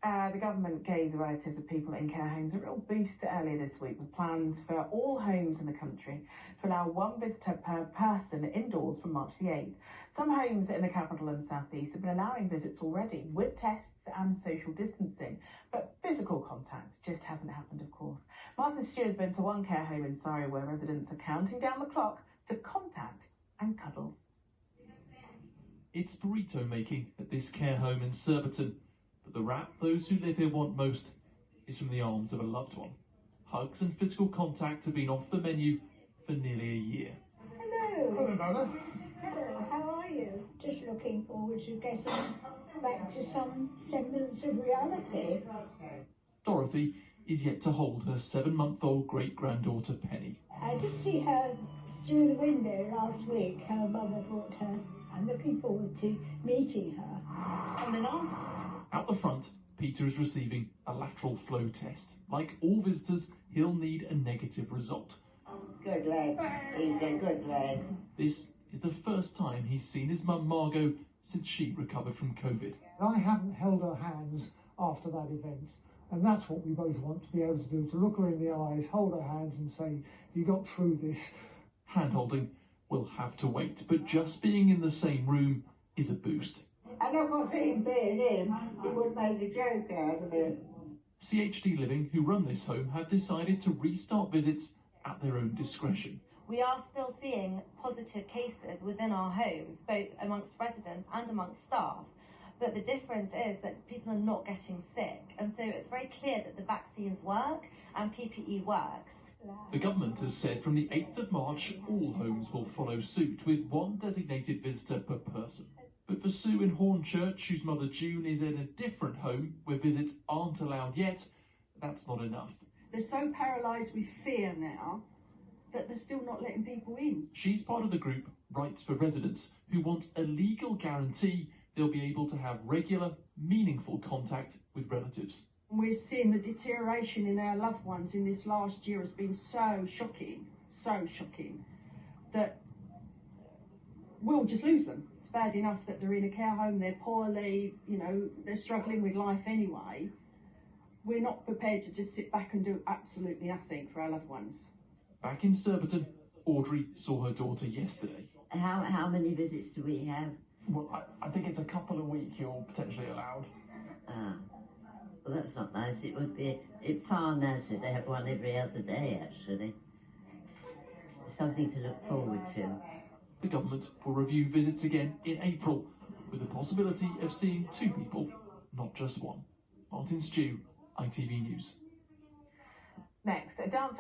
The government gave the relatives of people in care homes a real boost earlier this week with plans for all homes in the country to allow one visitor per person indoors from March the 8th. Some homes in the capital and southeast have been allowing visits already with tests and social distancing, but physical contact just hasn't happened, of course. Martin Stew has been to one care home in Surrey where residents are counting down the clock to contact and cuddles. It's burrito making at this care home in Surbiton. But the wrap those who live here want most is from the arms of a loved one. Hugs and physical contact have been off the menu for nearly a year. Hello. Hello, Nana. Hello, how are you? Just looking forward to getting back to some semblance of reality. Dorothy is yet to hold her 7-month-old great-granddaughter Penny. I did see her through the window last week. Her mother brought her. I'm looking forward to meeting her. And then ask. Out the front, Peter is receiving a lateral flow test. Like all visitors, he'll need a negative result. Good lad. He's a good lad. This is the first time he's seen his mum Margot since she recovered from COVID. I haven't held her hands after that event, and that's what we both want to be able to do, to look her in the eyes, hold her hands and say, you got through this. Hand-holding will have to wait, but just being in the same room is a boost. I never seen being him. He would make a joke out of him. CHD Living, who run this home, have decided to restart visits at their own discretion. We are still seeing positive cases within our homes, both amongst residents and amongst staff. But the difference is that people are not getting sick. And so it's very clear that the vaccines work and PPE works. The government has said from the 8th of March, all homes will follow suit with one designated visitor per person. But for Sue in Hornchurch, whose mother June is in a different home where visits aren't allowed yet, that's not enough. They're so paralysed with fear now that they're still not letting people in. She's part of the group Rights for Residents, who want a legal guarantee they'll be able to have regular, meaningful contact with relatives. We're seeing the deterioration in our loved ones in this last year has been so shocking, that we'll just lose them. It's bad enough that they're in a care home, they're poorly, they're struggling with life anyway. We're not prepared to just sit back and do absolutely nothing for our loved ones. Back in Surbiton, Audrey saw her daughter yesterday. How many visits do we have? Well, I think it's a couple a week you're potentially allowed. Well, that's not nice. It would be far nicer to have one every other day, actually. Something to look forward to. The government will review visits again in April, with the possibility of seeing 2 people, not just one. Martin Stew, ITV News. Next, a dancer